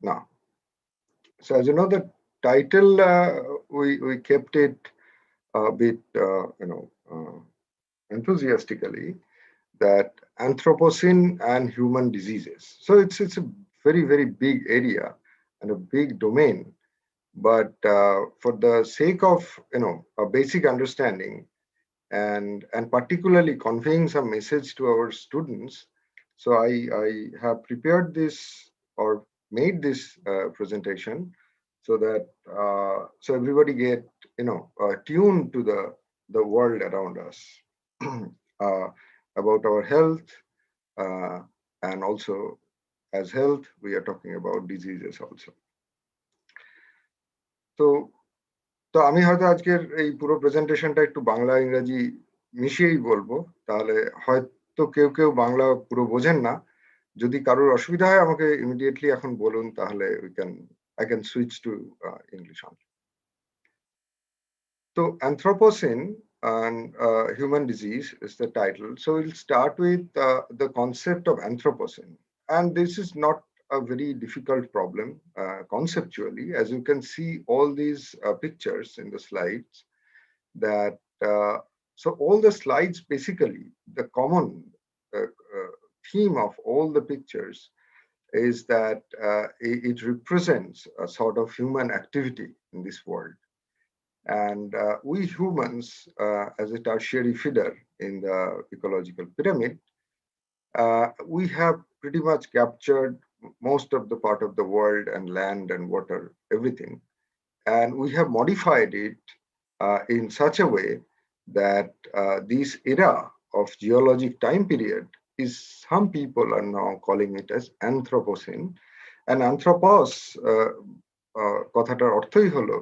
Now, so as you know, the title we kept it a bit enthusiastically, that Anthropocene and human diseases. So it's a very big area and a big domain. But for the sake of a basic understanding and particularly conveying some message to our students, so I have prepared this or made this presentation so that so everybody get tuned to the world around us, about our health, and also as health we are talking about diseases also. তো আমি হয়তো আজকের এই পুরো প্রেজেন্টেশনটা একটু বাংলা ইংরেজি মিশিয়েই বলবো, তাহলে হয়তো কেউ বাংলা পুরো বোঝেন না। যদি কারোর অসুবিধা হয় আমাকে ইমিডিয়েটলি এখন বলুন, তাহলে I can switch to English only. So Anthropocene and human disease is the title. So we'll start with the concept of Anthropocene, and this is not a very difficult problem conceptually. As you can see all these pictures in the slides, that so all the slides, basically the common theme of all the pictures is that it represents a sort of human activity in this world. And we humans, as a tertiary feeder in the ecological pyramid, we have pretty much captured most of the part of the world and land and water, everything. And we have modified it in such a way that this era of geologic time period is, some people are now calling it as Anthropocene. And anthropos কথাটার অর্থই হলো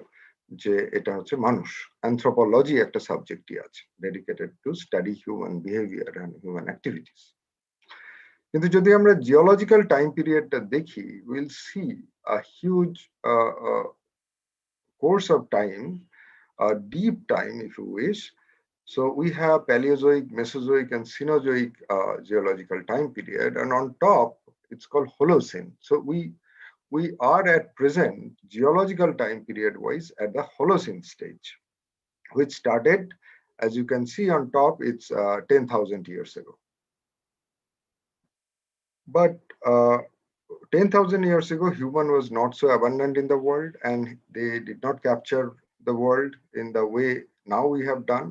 যে এটা হচ্ছে মানুষ। Anthropology একটা সাবজেক্টই আছে dedicated to study human behavior and human activities. কিন্তু যদি আমরা জিওলজিক্যাল টাইম পিরিয়ডটা দেখি, we'll see a huge course of time, a deep time if you wish. So we have Paleozoic, Mesozoic and Cenozoic geological time period, and on top it's called Holocene. So we are at present geological time period wise at the Holocene stage, which started, as you can see on top, it's 10,000 years ago. But 10,000 years ago, human was not so abundant in the world, and they did not capture the world in the way now we have done.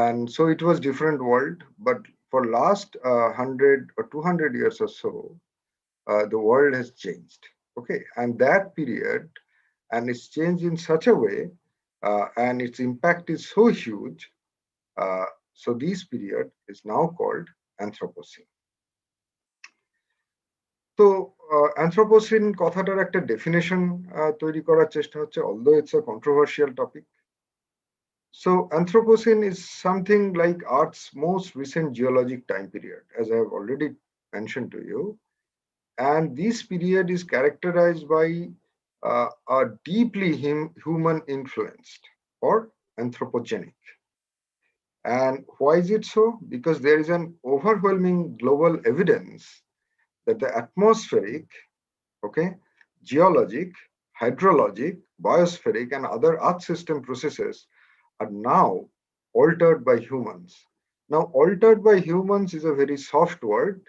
And so it was different world. But for last 100 or 200 years or so, the world has changed. Okay, and that period, and it's changed in such a way, and its impact is so huge. So this period is now called Anthropocene. তো Anthropocene কথাটার একটা definition তৈরি করার চেষ্টা হচ্ছে, although it's a controversial topic. So Anthropocene is something like Earth's most recent geologic time period, as I have already mentioned to you. And this period is characterized by a deeply human influenced or anthropogenic. And why is it so? Because there is an overwhelming global evidence that the atmospheric, okay, geologic, hydrologic, biospheric, and other Earth system processes are now altered by humans. Now, altered by humans is a very soft word.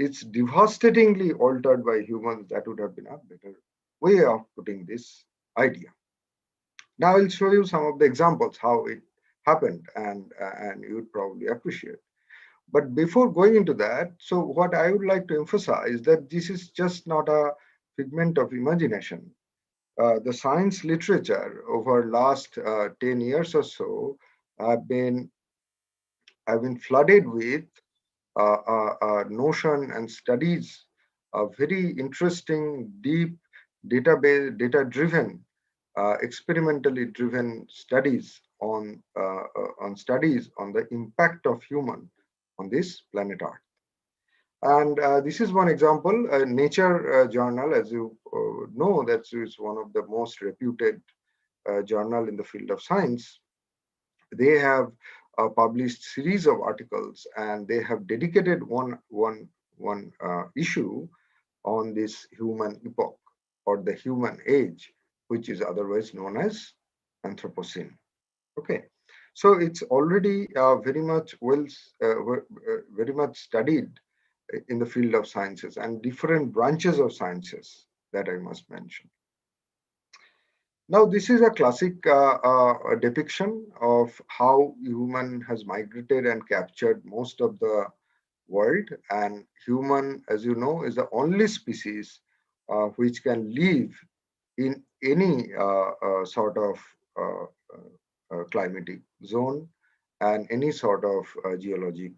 It's devastatingly altered by humans. That would have been a better way of putting this idea. Now, I'll show you some of the examples how it happened, and you would probably appreciate. But before going into that, so what I would like to emphasize that this is just not a figment of imagination. The science literature over last 10 years or so have been flooded with a notion and studies of very interesting, deep, data-driven, experimentally driven studies on the impact of human on this planet Earth. And this is one example, Nature journal, as you know, that is one of the most reputed journal in the field of science. They have published series of articles, and they have dedicated one issue on this human epoch. or the human age, which is otherwise known as Anthropocene. Okay, so it's already very much very much studied in the field of sciences and different branches of sciences that I must mention. Now, this is a classic depiction of how human has migrated and captured most of the world. And human, as you know, is the only species which can live in any sort of climatic zone and any sort of geologic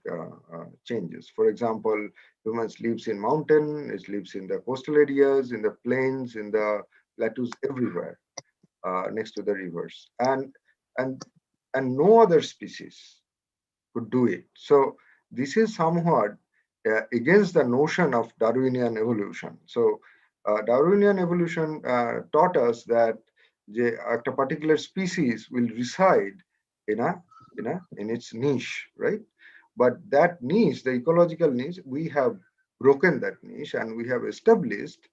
changes. For example, humans lives in mountain, it lives in the coastal areas, in the plains, in the plateaus, everywhere next to the rivers, and and no other species could do it. So this is somewhat against the notion of Darwinian evolution. So Darwinian evolution taught us that যে একটা particular species will reside in its niche, right? But that niche, the ecological niche, we have broken that niche and we have established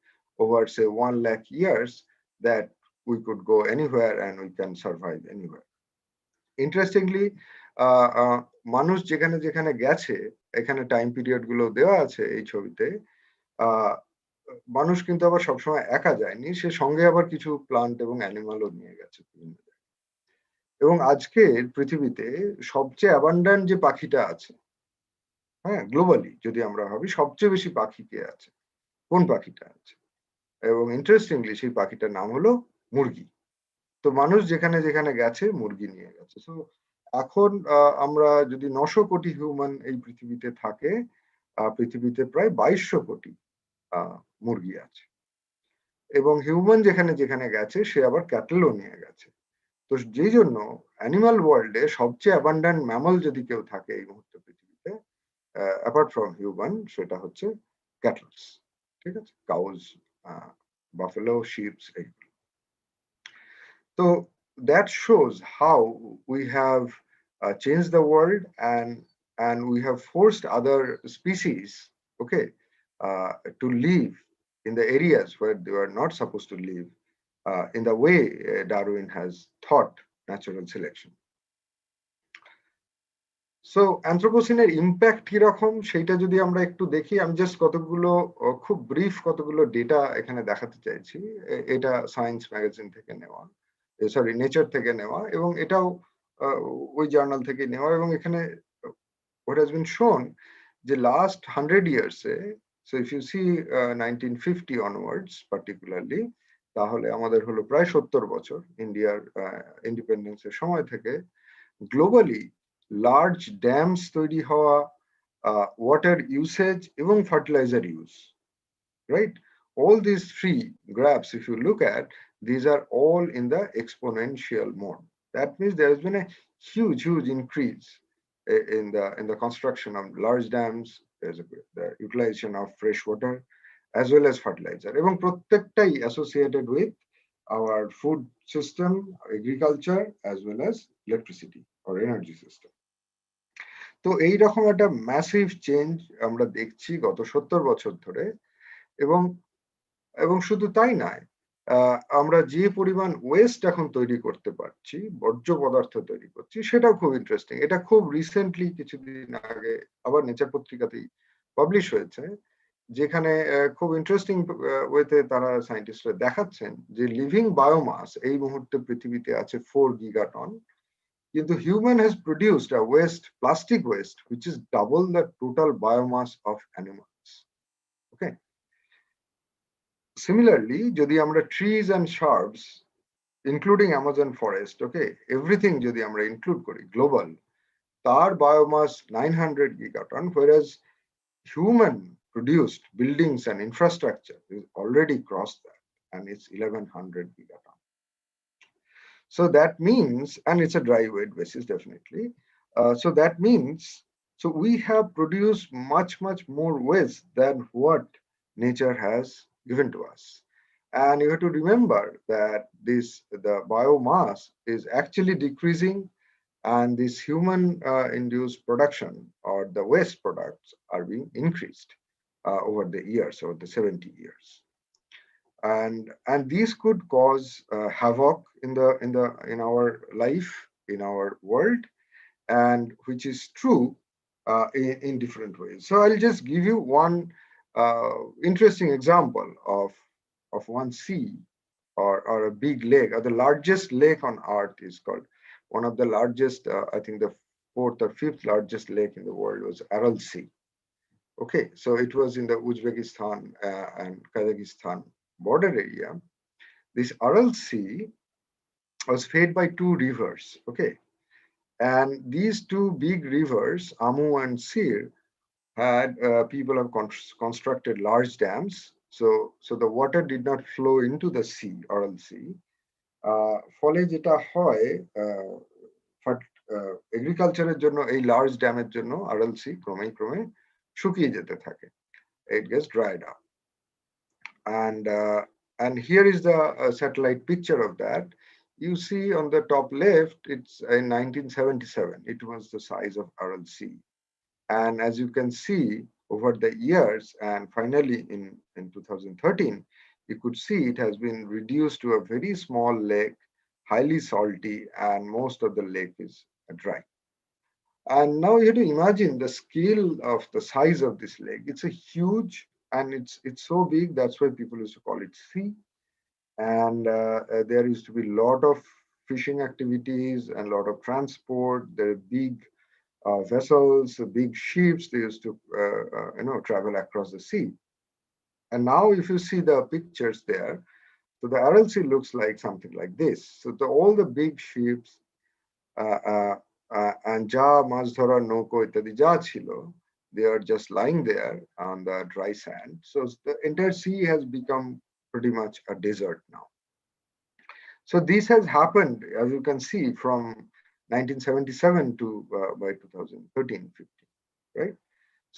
over say 1 lakh years that we could go anywhere and we can survive anywhere. Interestingly, মানুষ যেখানে যেখানে গেছে, এখানে time period গুলো দেওয়া আছে এই ছবিতে, মানুষ কিন্তু আবার সবসময় একা যায়নি, সে সঙ্গে আবার কিছু প্লান্ট এবং অ্যানিমালও নিয়ে গেছে। এবং আজকের পৃথিবীতে সবচেয়ে অ্যাবান্ডান্ট যে পাখিটা আছে, হ্যাঁ, গ্লোবালি যদি আমরা ভাবি সবচেয়ে বেশি পাখি কে আছে, কোন পাখিটা আছে? এবং ইন্টারেস্টিংলি সেই পাখিটার নাম হলো মুরগি। তো মানুষ যেখানে যেখানে গেছে মুরগি নিয়ে গেছে। সো এখন আমরা যদি 900 কোটি হিউম্যান এই পৃথিবীতে থাকে, পৃথিবীতে প্রায় 2200 কোটি মুরগি আছে। এবং হিউম্যান যেখানে যেখানে গেছে সে আবার ক্যাটেলও নিয়ে গেছে। তো যেই জন্য অ্যানিমাল ওয়ার্ল্ডে সবচেয়ে অ্যাবান্ডান্ট ম্যামল যদি কেউ থাকে এই মুহূর্তে পৃথিবীতে, অ্যাপার্ট ফ্রম হিউম্যান, সেটা হচ্ছে ক্যাটলস। ঠিক আছে, কাউজ, বাফেলো, শিপস, এইগুলো। So that shows how we have changed the world and we have forced other species, okay, to live in the areas where they were not supposed to live in the way Darwin has taught natural selection. So অ্যানথ্রোপোসিনের impact কিরকম সেইটা যদি আমরা একটু দেখি, আমি just কতগুলো খুব ব্রিফ কতগুলো ডেটা এখানে দেখাতে চাইছি। এটা সায়েন্স ম্যাগাজিন থেকে নেওয়া, সরি নেচার থেকে নেওয়া, এবং এটাও ওই জার্নাল থেকে নেওয়া। এবং এখানে what has been shown যে লাস্ট 100 ইয়ার্সে, so if you see 1950 onwards particularly, তাহলে আমাদের হলো প্রায় 70 বছর ইন্ডিয়ার ইন্ডিপেন্ডেন্সের সময় থেকে গ্লোবালি লার্জ ড্যামস তৈরি হওয়া, ওয়াটার ইউসেজ এবং fertiliser use, right? All these three graphs, if you look at, these are all in the exponential mode. That means there has been a huge increase in the construction of large dams, there's the utilization of fresh water as well as fertilizer, এবং প্রত্যেকটাই associated with our food system, agriculture, as well as electricity or energy system. তো এইরকম একটা massive change আমরা দেখছি গত 70 বছর ধরে। এবং শুধু তাই নয়, আমরা যে পরিমাণ ওয়েস্ট এখন তৈরি করতে পারছি, বর্জ্য পদার্থ তৈরি করছি, সেটাও খুব ইন্টারেস্টিং। এটা খুব রিসেন্টলি কিছুদিন আগে আবার নেচার পত্রিকাতেই পাবলিশ হয়েছে, যেখানে খুব ইন্টারেস্টিং ওয়েতে তারা সায়েন্টিস্টরা দেখাচ্ছেন যে লিভিং বায়োমাস এই মুহূর্তে পৃথিবীতে আছে 4 গিগাটন, কিন্তু human has produced a waste, plastic waste, which is double the total biomass of animals. Okay, similarly যদি আমরা trees and shrubs including Amazon forest, okay, everything যদি আমরা ইনক্লুড করি গ্লোবাল, তার biomass 900 gigaton, whereas human produced buildings and infrastructure is already crossed that, and it's 1100 gigaton. So that means, and it's a dry weight basis definitely, so that means, so we have produced much more waste than what nature has given to us. And you have to remember that the biomass is actually decreasing, and this human induced production or the waste products are being increased over the years, over the 70 years. and these could cause havoc in our life, in our world, and which is true in different ways. So I'll just give you one interesting example of one sea, or a big lake, or the largest lake on earth is called, one of the largest, I think the fourth or fifth largest lake in the world was Aral Sea. Okay, so it was in the Uzbekistan and Kazakhstan border area. This Aral Sea was fed by two rivers. Okay, and these two big rivers, Amu and Sir, had people have constructed large dams. So the water did not flow into the sea, Aral Sea. ফলে যেটা হয়, এগ্রিকালচারের জন্য এই large ড্যামের জন্য RL C ক্রমে ক্রমে শুকিয়ে যেতে থাকে. It gets dried up. And here is the satellite picture of that. You see on the top left, it's in 1977. It was the size of Aral Sea. And as you can see, over the years, and finally in 2013, you could see it has been reduced to a very small lake, highly salty, and most of the lake is dry. And now you have to imagine the scale of the size of this lake. It's a huge, and it's so big, that's why people used to call it sea. And there used to be a lot of fishing activities and a lot of transport. There are big vessels, big ships. They used to travel across the sea. And now if you see the pictures there, so the Aral Sea looks like something like this. So all the big ships and যা মাছ ধরার নৌকো ইত্যাদি যা ছিল, they are just lying there on the dry sand. So the entire sea has become pretty much a desert now. So this has happened, as you can see, from 1977 to by 2013-15, right?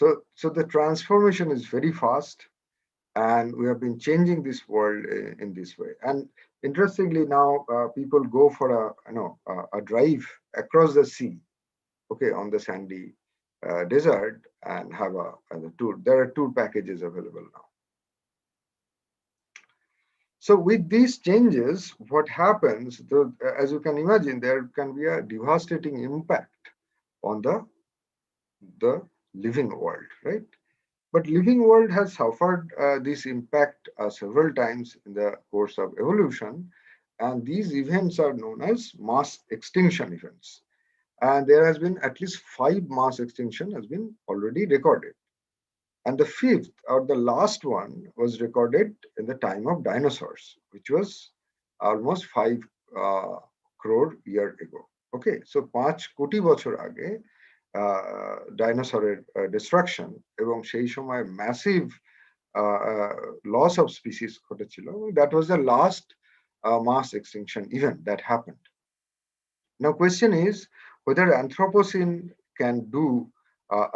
So the transformation is very fast, and we have been changing this world in this way. And interestingly, now people go for a drive across the sea, okay, on the sandy desert, and have a tour. There are tour packages available now. So with these changes, what happens, as you can imagine, there can be a devastating impact on the living world, right? But living world has suffered this impact several times in the course of evolution, and these events are known as mass extinction events. And there has been at least 5 mass extinction has been already recorded. And the fifth, or the last one, was recorded in the time of dinosaurs, which was almost 5 crore year ago. Okay, so 5 কোটি বছর আগে ডাইনোসরের distraction এবং সেই সময় massive loss of species ঘটেছিল. That was the last mass extinction event that happened. Now question is whether Anthropocene can do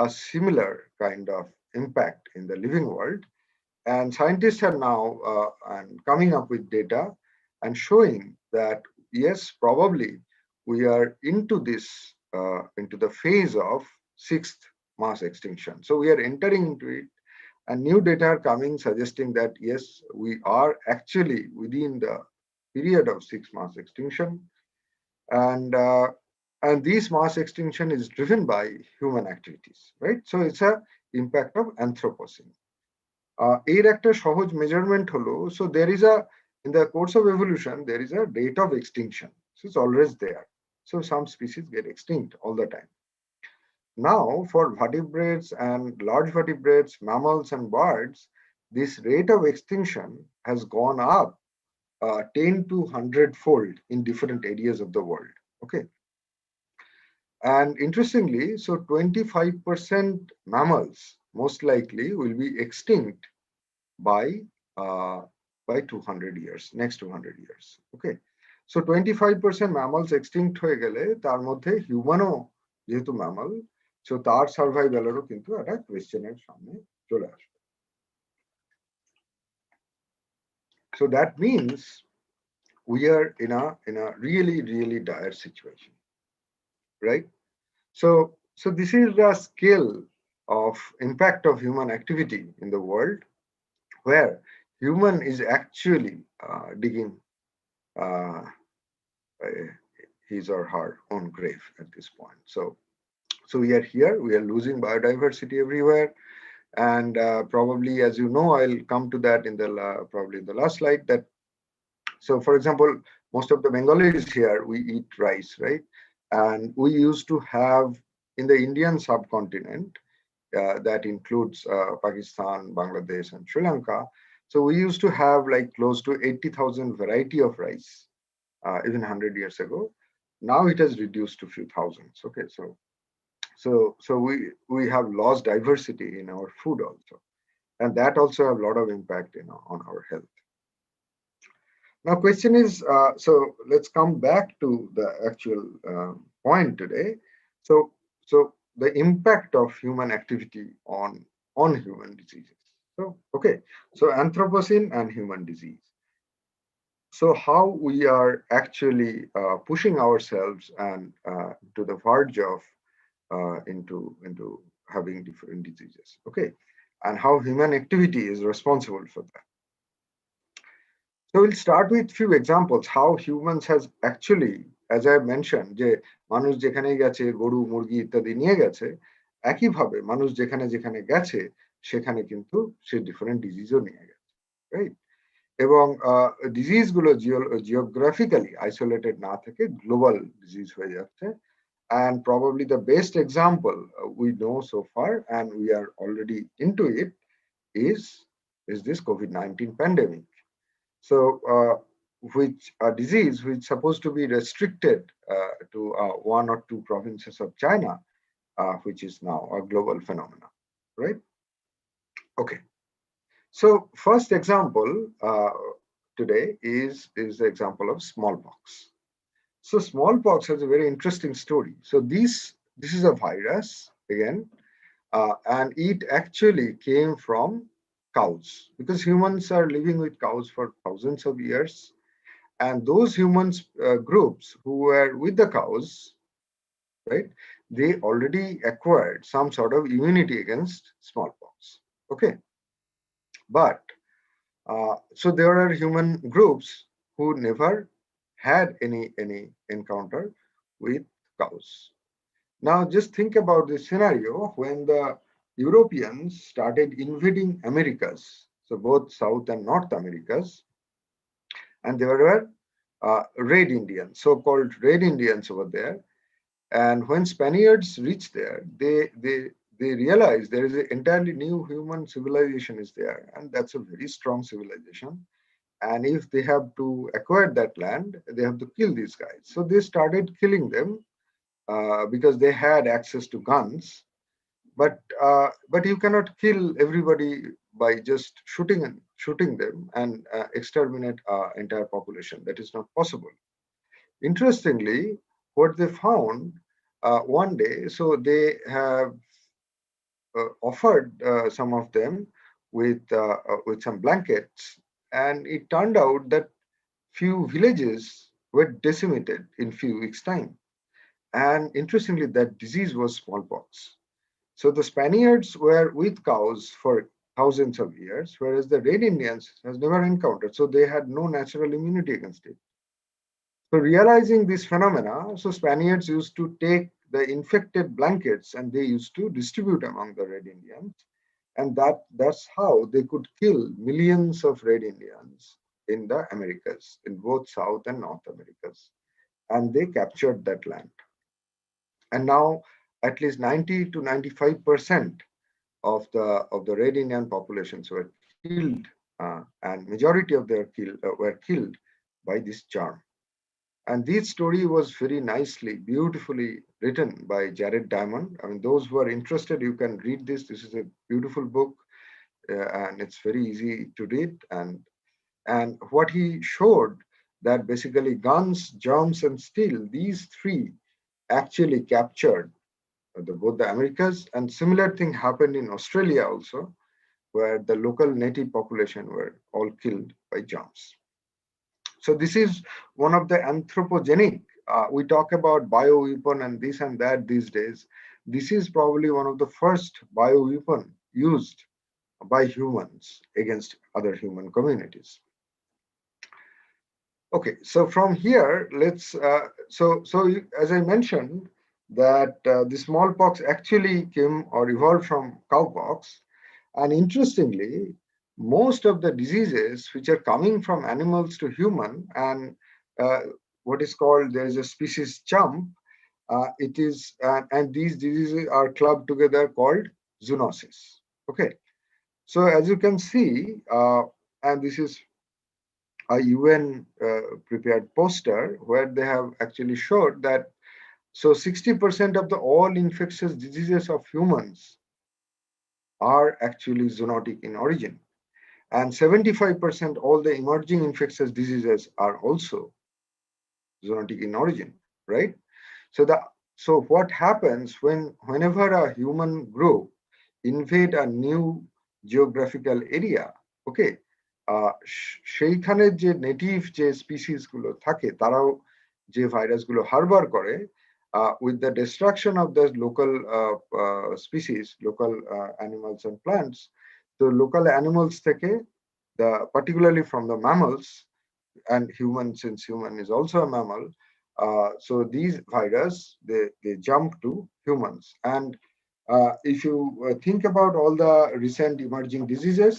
a similar kind of impact in the living world. And scientists are now coming up with data and showing that yes, probably we are into the phase of 6th mass extinction. So we are entering into it, and new data are coming suggesting that yes, we are actually within the period of 6th mass extinction, and this mass extinction is driven by human activities, right? So it's a impact of Anthropocene. এর একটা সহজ measurement হলো, so there is in the course of evolution there is a rate of extinction, so it's always there. So some species get extinct all the time. Now for vertebrates and large vertebrates, mammals and birds, this rate of extinction has gone up 10 to 100-fold in different areas of the world. Okay, and interestingly, so 25% mammals most likely will be extinct by 200 years, next 200 years. Okay, so 25% mammals extinct হয়ে গেলে তার মধ্যে হিউম্যানও যেহেতু mammal, so তার সার্ভাইভালেরও কিন্তু একটা কোয়েশ্চেনের সামনে চলে আসবে. So that means we are in a really dire situation, right? So this is the scale of impact of human activity in the world, where human is actually digging uh, his or her own grave at this point. So we are here, we are losing biodiversity everywhere. And probably, as you know, I'll come to that in the probably in the last slide. That so, for example, most of the Bengalis here, we eat rice, right? And we used to have in the Indian subcontinent, that includes Pakistan, Bangladesh, and Sri Lanka. So we used to have like close to 80,000 variety of rice, even 100 years ago. Now it has reduced to few thousands. Okay, so we have lost diversity in our food also, and that also have a lot of impact, on our health. Now, question is, so let's come back to the actual point today. So the impact of human activity on human diseases. So okay, so Anthropocene and human disease. So how we are actually pushing ourselves and to the verge of into having different diseases. Okay, and how human activity is responsible for that. So we'll start with few examples how humans has actually, as I mentioned, যে মানুষ যেখানে গেছে গরু মুরগি ইত্যাদি নিয়ে গেছে, একইভাবে মানুষ যেখানে যেখানে গেছে সেখানে কিন্তু সে ডিফারেন্ট ডিজিজও নিয়ে গেছে, রাইট? এবং ডিজিজ গুলো জিওগ্রাফিক্যালি আইসোলেটেড না থেকে গ্লোবাল ডিজিজ হয়ে যাচ্ছে। And probably the best example we know so far, and we are already into it, is this COVID-19 pandemic. So, which a disease which is supposed to be restricted to one or two provinces of China, which is now a global phenomenon, right? Okay. So, first example today is the example of smallpox. So, smallpox has a very interesting story. So, this is a virus again, and it actually came from cows, because humans are living with cows for thousands of years, and those humans groups who were with the cows, right, they already acquired some sort of immunity against smallpox. Okay, but so there are human groups who never had any encounter with cows. Now just think about this scenario when the Europeans started invading Americas, so both South and North Americas, and there were Red Indians, so-called Red Indians over there. And when Spaniards reached there, they realized there is an entirely new human civilization is there, and that's a very strong civilization. And if they have to acquire that land, they have to kill these guys. So they started killing them because they had access to guns. But you cannot kill everybody by just shooting them and exterminate entire population. That is not possible. Interestingly, what they found one day, so they have offered some of them with some blankets, and it turned out that few villages were decimated in few weeks' time. And interestingly, that disease was smallpox. So the Spaniards were with cows for thousands of years, whereas the Red Indians has never encountered. So they had no natural immunity against it. So realizing this phenomena, so Spaniards used to take the infected blankets and they used to distribute among the Red Indians. And that's how they could kill millions of Red Indians in the Americas, in both South and North Americas. And they captured that land. And now at least 90 to 95% of the Red Indian populations were killed, and majority of their were killed by this germ. And this story was very nicely, beautifully written by Jared Diamond. I mean, those who are interested, you can read this. This is a beautiful book, and it's very easy to read. And what he showed that basically guns, germs, and steel, these three actually captured both the Americas, and similar thing happened in Australia also, where the local native population were all killed by germs. So this is one of the anthropogenic. We talk about bioweapon and this and that these days. This is probably one of the first bioweapon used by humans against other human communities. Okay, so from here, let's, as I mentioned, that the smallpox actually came or evolved from cowpox. And interestingly, most of the diseases which are coming from animals to human and uh, what is called, there is a species jump, and these diseases are clubbed together called zoonosis. Okay, so as you can see, and this is a UN prepared poster where they have actually showed that 60% of the all infectious diseases of humans are actually zoonotic in origin, and 75% all the emerging infectious diseases are also zoonotic in origin, right? So what happens whenever a human group invade a new geographical area, okay, সেইখানে যে native যে species গুলো থাকে তারাও যে virus গুলো হারবার করে, with the destruction of the local species, local animals and plants, the local animals থেকে, particularly from the mammals, and human, since human is also a mammal, so these virus, they jump to humans. And if you think about all the recent emerging diseases,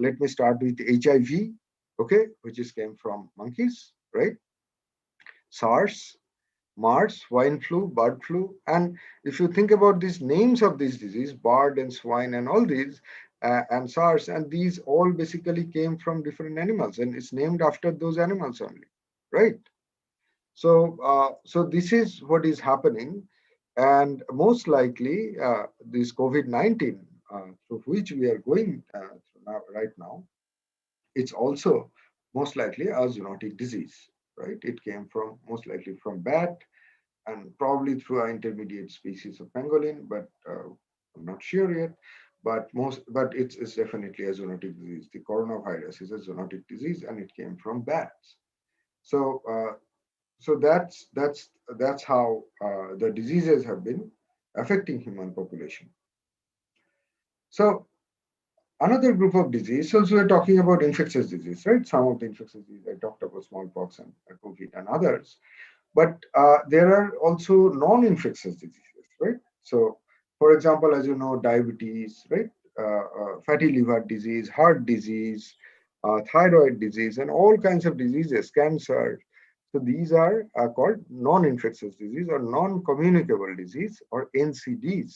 let me start with HIV, okay, which came from monkeys, right? SARS, MERS, swine flu, bird flu. And if you think about these names of these diseases, bird and swine and all these, and SARS, and these all basically came from different animals, and it's named after those animals only, right? So this is what is happening, and most likely this COVID-19, through which we are going through right now, it's also most likely a zoonotic disease, right? It came from most likely from bat, and probably through an intermediate species of pangolin, but I'm not sure yet. But it's definitely a zoonotic disease. The coronavirus is a zoonotic disease, and it came from bats. So that's how the diseases have been affecting human population. So another group of disease, so we're talking about infectious disease, right? Some of the infectious disease, I talked about smallpox and COVID and others, but there are also non-infectious diseases, right? So for example, as you know, diabetes, right? Fatty liver disease, heart disease, thyroid disease, and all kinds of diseases, cancer. So these are called non-infectious disease or non-communicable disease, or NCDs.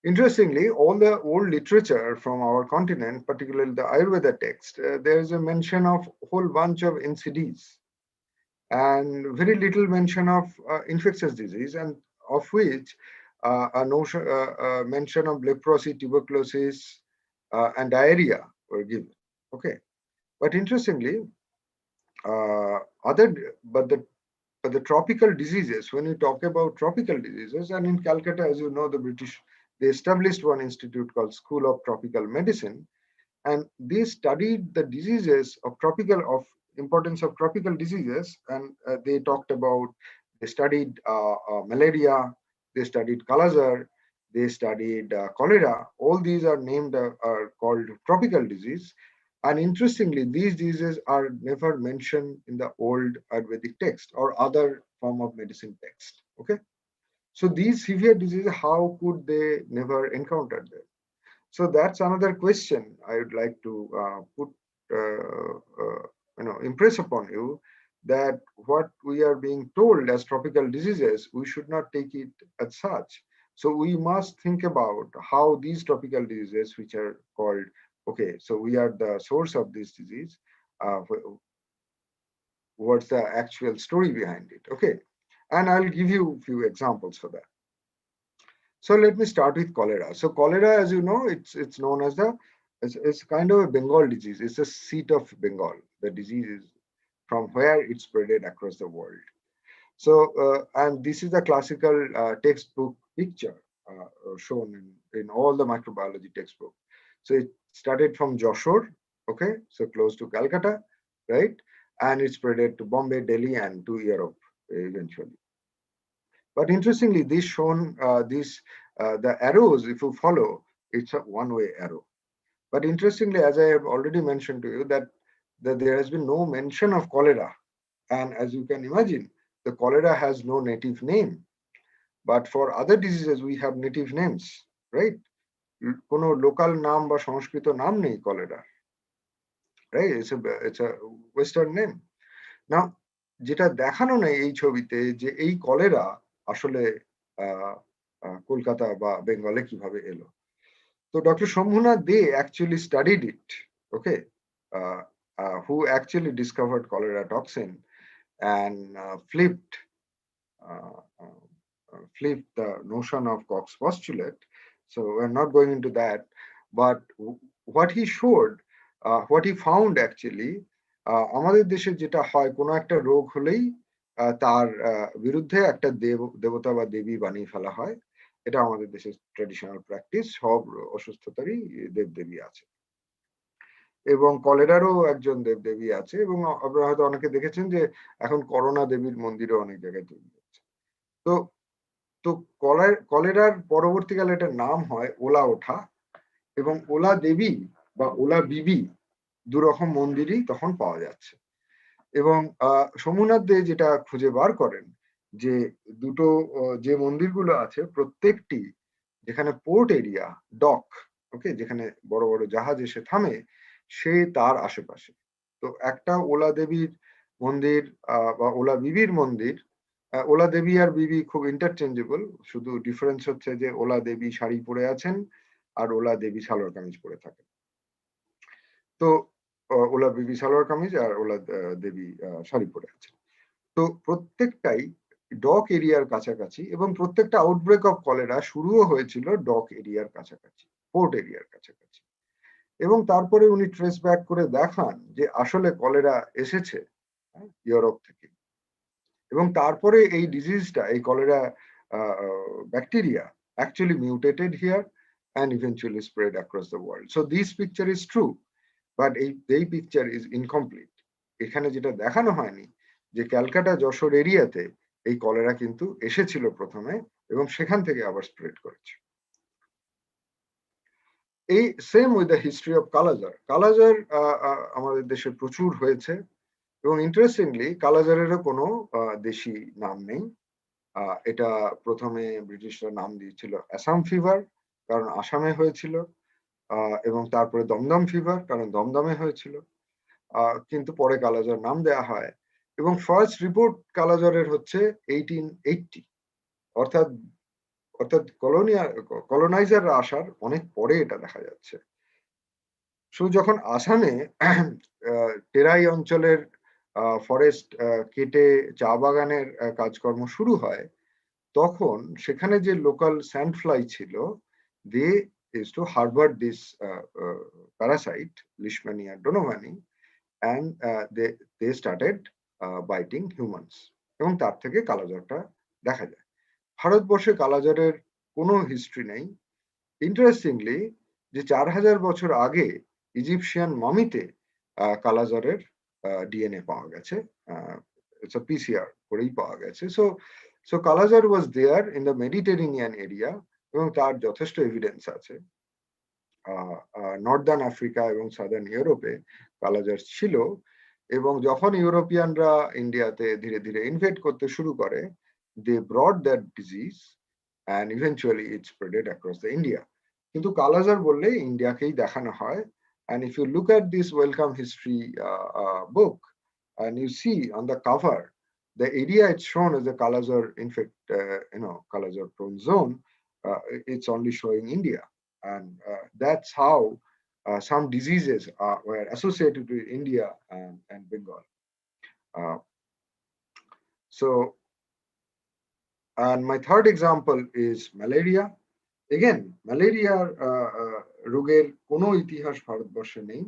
Interestingly, all the old literature from our continent, particularly the Ayurveda text, there is a mention of a whole bunch of NCDs and very little mention of infectious disease, and of which a notion, mention of leprosy, tuberculosis, and diarrhea were given. Okay, but interestingly, but the tropical diseases, when you talk about tropical diseases, and in Calcutta, as you know, the British, they established one institute called School of Tropical Medicine, and they studied the diseases of importance of tropical diseases, and they studied malaria, they studied kala-azar, they studied cholera. All these are are called tropical disease. And interestingly, these diseases are never mentioned in the old Ayurvedic text or other form of medicine text. Okay, so these severe diseases, how could they never encounter them? So that's another question I would like to impress upon you, that what we are being told as tropical diseases, we should not take it as such. So we must think about how these tropical diseases, which are called, okay, so we are the source of this disease, what's the actual story behind it, okay? And I'll give you a few examples for that. So let me start with cholera. So cholera, as you know, it's known as it's kind of a Bengal disease. It's a seat of Bengal. The disease is from where it spreaded across the world. So and this is the classical textbook picture shown in all the microbiology textbook. So it started from Joshore, okay, so close to Calcutta, right, and it spreaded to Bombay, Delhi, and to Europe eventually. But interestingly, this shown the arrows, if you follow, it's a one-way arrow. But interestingly, as I have already mentioned to you, that there has been no mention of cholera. And as you can imagine, the cholera has no native name. But for other diseases, we have native names, right? কোনো local নাম বা সংস্কৃত নাম নেই cholera, right? It's a Western name. Now, যেটা দেখানো নেই এই ছবিতে যে এই কলেরা আসলে কলকাতা বা বেঙ্গলে কিভাবে এলো। So Dr. Shambhuna, they actually studied it, okay, who actually discovered cholera toxin and flipped the notion of Koch's postulate. So we're not going into that, but what he showed, what he found actually, আমাদের দেশে যেটা হয় কোনো একটা রোগ হলেই তার বিরুদ্ধে একটা দেবতা বা দেবী বানিয়ে ফেলা হয়। এটা আমাদের দেশের ট্র্যাডিশনাল প্র্যাকটিস, সব অসুস্থতারই দেবদেবী আছে এবং কলেরারও একজন দেবদেবী আছে এবং আপনারা হয়তো অনেকে দেখেছেন যে এখন করোনা দেবীর মন্দিরও অনেক জায়গায় তৈরি হচ্ছে। তো তো কলেরার পরবর্তীকালে এটার নাম হয় ওলা ওঠা এবং ওলা দেবী বা ওলা বিবি দুরকম মন্দিরই তখন পাওয়া যাচ্ছে এবং সোমনাথ দে যেটা খুঁজে বার করেন যে দুটো যে মন্দিরগুলো আছে প্রত্যেকটি যেখানে পোর্ট এরিয়া, ডক, ওকে, যেখানে বড় বড় জাহাজ এসে থামে, সে তার আশেপাশে। তো একটা ওলা দেবীর মন্দির বা ওলা বিবির মন্দির, ওলা দেবী আর বিবি খুব ইন্টারচেঞ্জেবল, শুধু ডিফারেন্স হচ্ছে যে ওলা দেবী শাড়ি পরে আছেন আর ওলা দেবী সালোয়ার কামিজ পরে থাকেন। তো ওলা বিবি সালোয়ার কামিজ আর ওলা দেবী শাড়ি পরে আছেন। তো প্রত্যেকটাই ডক এরিয়ার কাছাকাছি এবং প্রত্যেকটা আউটব্রেক অফ কলেরা শুরুও হয়েছিল ডক এরিয়ার কাছাকাছি, পোর্ট এরিয়ার কাছাকাছি। এবং তারপরে উনি ট্রেস ব্যাক করে দেখান যে আসলে কলেরা এসেছে ইউরোপ থেকে এবং তারপরে এই ডিজিজটা, এই cholera bacteria actually mutated here and eventually spread across the world. So this picture is true, but এই picture is incomplete. এখানে যেটা দেখানো হয়নি যে ক্যালকাটা যশোর এরিয়াতে এই কলেরা কিন্তু এসেছিল প্রথমে এবং সেখান থেকে আবার স্প্রেড করেছে। এই same with the history of kala azar. Kala azar আমাদের দেশে প্রচুর হয়েছে এবং ইন্টারেস্টিংলি কালাজারেরও কোনো দেশি নাম নেই। এটা প্রথমে ব্রিটিশরা নাম দিয়েছিল আসাম ফিভার, কারণ আসামে হয়েছিল, এবং তারপরে দমদম ফিভার, কারণ দমদমে হয়েছিল, কিন্তু পরে কালাজার নাম দেয়া হয় এবং ফার্স্ট রিপোর্ট কালাজারের হচ্ছে 1880, অর্থাৎ কলোনাইজাররা আসার অনেক পরে এটা দেখা যাচ্ছে। সো যখন আসামে টেরাই অঞ্চলের ফরেস্ট কেটে চা বাগানের কাজকর্ম শুরু হয়, তখন সেখানে যে লোকাল স্যান্ডফ্লাই ছিল, they is to harbour this parasite Leishmania donovani and they started biting humans এবং তার থেকে কালাজ্বরটা দেখা যায়। ভারতবর্ষে কালাজ্বরের কোনো হিস্ট্রি নেই। ইন্টারেস্টিংলি যে 4000 বছর আগে ইজিপশিয়ান মামিতে কালাজ্বরের ডিএনএ পাওয়া গেছে, ইটস আ পিসিআর করেই পাওয়া গেছে। So kalajwar was there in the Mediterranean area এবং তার যথেষ্ট এভিডেন্স আছে। নর্দার্ন আফ্রিকা এবং সাদার্ন ইউরোপে কালাজার ছিল এবং যখন ইউরোপিয়ানরা ইন্ডিয়াতে ধীরে ধীরে ইনভেড করতে শুরু করে, they brought that disease and eventually it spreaded across the India. কিন্তু কালাজার বললে ইন্ডিয়াকেই দেখানো হয়। And if you look at this welcome history book and you see on the cover the area it's shown as the Kala-azar Kala-azar prone zone, it's only showing India. And that's how some diseases were associated with India and Bengal. And my third example is malaria. Again, malaria রোগের কোনো ইতিহাস ভারতবর্ষে নেই।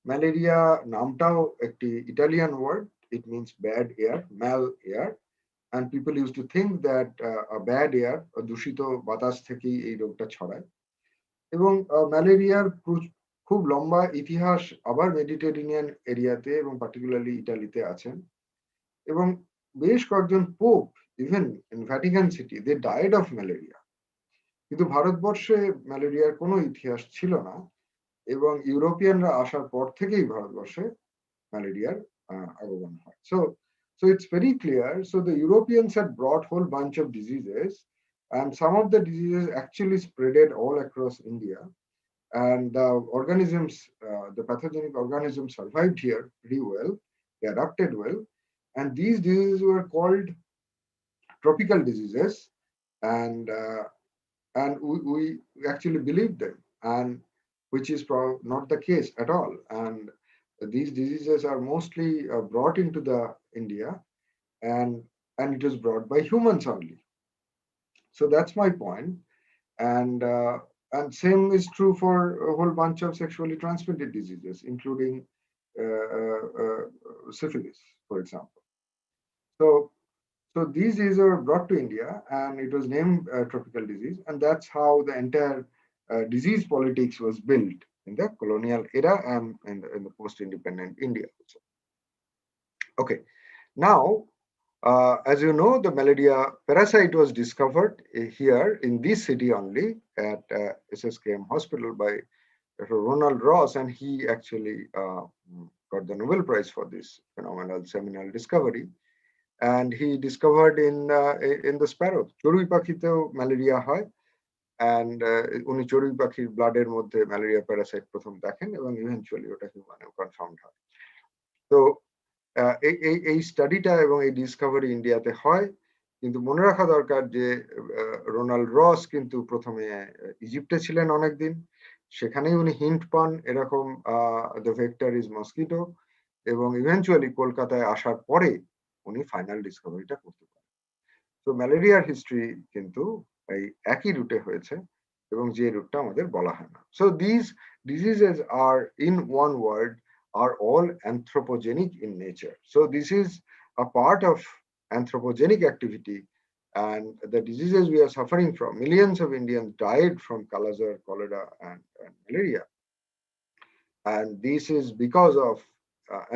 Malaria নামটাও একটি Italian word, it means bad air, mal air, and people used to think that a bad air, দূষিত বাতাস থেকেই এই রোগটা ছড়ায়। এবং ম্যালেরিয়ার খুব লম্বা ইতিহাস আবার মেডিটেরিনিয়ান এরিয়াতে এবং পার্টিকুলারলি ইটালিতে আছেন এবং বেশ কয়েকজন pope even in Vatican city they died of malaria. কিন্তু ভারতবর্ষে ম্যালেরিয়ার কোনো ইতিহাস ছিল না, এবং ইউরোপিয়ানরা আসার পর থেকেই ভারতবর্ষে ম্যালেরিয়ার আগমন হয়। So it's very clear. So the Europeans had brought whole bunch of diseases, and some of the diseases actually spreaded all across India. And the organisms, the pathogenic organisms survived here pretty well. They adapted well. And these diseases were called tropical diseases. And we actually believed them, and which is not the case at all. And these diseases are mostly brought into the India, and it is brought by humans only. So that's my point. And same is true for a whole bunch of sexually transmitted diseases, including syphilis, for example. So these diseases were brought to India, and it was named tropical disease, and that's how the entire disease politics was built in the colonial era and in the post-independent India also. Okay, now, as you know, the malaria parasite was discovered here in this city only at SSKM Hospital by Dr. Ronald Ross, and he actually got the Nobel Prize for this phenomenal seminal discovery. And he discovered in the sparrow, চড়ুই পাখিতেও malaria হয়, and উনি চড়ুই পাখির ব্লাডের মধ্যে malaria Parasite প্রথম দেখেন, এবং ইভেনচুয়ালি ওটা হিউম্যানেও কনফার্মড হয়। তো এই স্টাডিটা এবং এই ডিসকভারি ইন্ডিয়াতে হয়, কিন্তু মনে রাখা দরকার যে রোনাল্ড রস কিন্তু প্রথমে ইজিপ্টে ছিলেন অনেকদিন, সেখানেই উনি হিন্ট পান এরকম দ্য ভেক্টর ইজ মসকিটো, এবং ইভেনচুয়ালি কলকাতায় আসার পরে উনি ফাইনাল ডিসকভারিটা করতে পারেন। তো ম্যালেরিয়ার হিস্ট্রি কিন্তু এই একই রুটে হয়েছে, এবং যে রুটটা আমাদের বলা হয় না। So this diseases are in one word are all anthropogenic in nature. So this is a part of anthropogenic activity, and the diseases we are suffering from, millions of Indians died from kala-azar, cholera, and malaria. And this is because of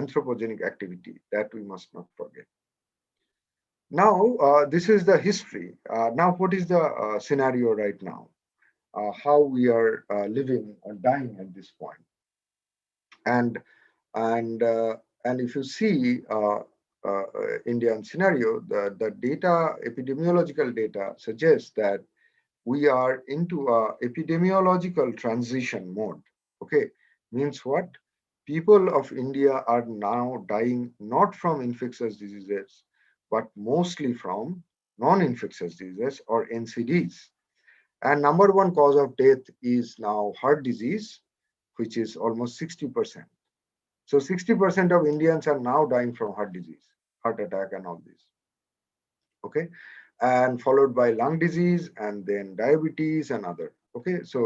anthropogenic activity that we must not forget. Now, this is the history. Now, what is the scenario right now? How we are living or dying at this point. And if you see Indian scenario, the data, epidemiological data suggests that we are into a epidemiological transition mode. Okay, means what? People of India are now dying not from infectious diseases, but mostly from non-infectious diseases or NCDs. And number one cause of death is now heart disease, which is almost 60%. So 60% of Indians are now dying from heart disease, heart attack and all this. Okay, and followed by lung disease, and then diabetes and other. Okay, so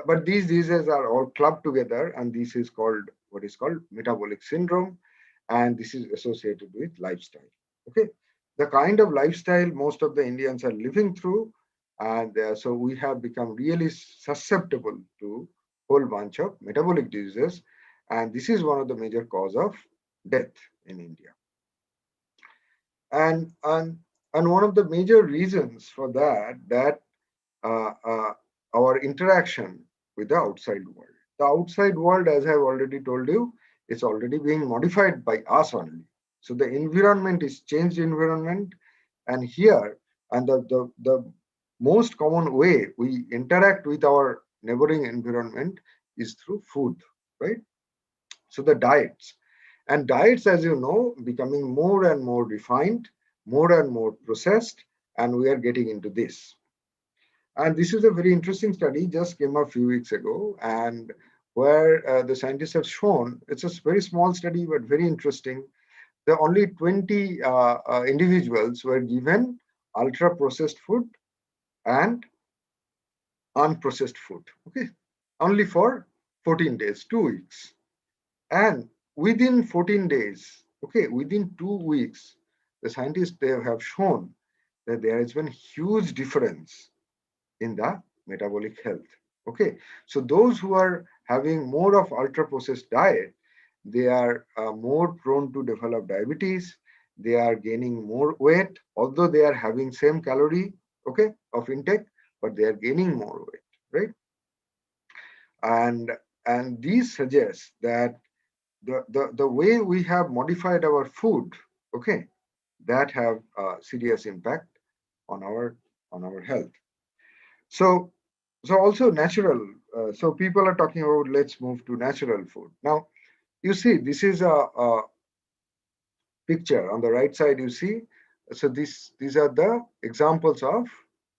but these diseases are all clubbed together, and this is called what is called metabolic syndrome, and this is associated with lifestyle. Okay, the kind of lifestyle most of the Indians are living through, and so we have become really susceptible to whole bunch of metabolic diseases. And this is one of the major cause of death in India. And one of the major reasons for that our interaction with the outside world. The outside world, as I've already told you, is already being modified by us only. So the environment is changed environment, and here, and the most common way we interact with our neighboring environment is through food, right? So the diets, as you know, becoming more and more refined, more and more processed, and we are getting into this. And this is a very interesting study, just came a few weeks ago, and where the scientists have shown, it's a very small study, but very interesting. The only 20 individuals were given ultra-processed food and unprocessed food, okay, only for 14 days, 2 weeks. And within 14 days, okay, within 2 weeks, the scientists, they have shown that there has been huge difference in the metabolic health. Okay, so those who are having more of ultra-processed diet, they are more prone to develop diabetes. They are gaining more weight, although they are having same calorie, okay, of intake, but they are gaining more weight, right? And these suggest that the way we have modified our food, okay, that have a serious impact on our health. So also natural. So people are talking about let's move to natural food. Now you see this is a picture on the right side. You see, so these are the examples of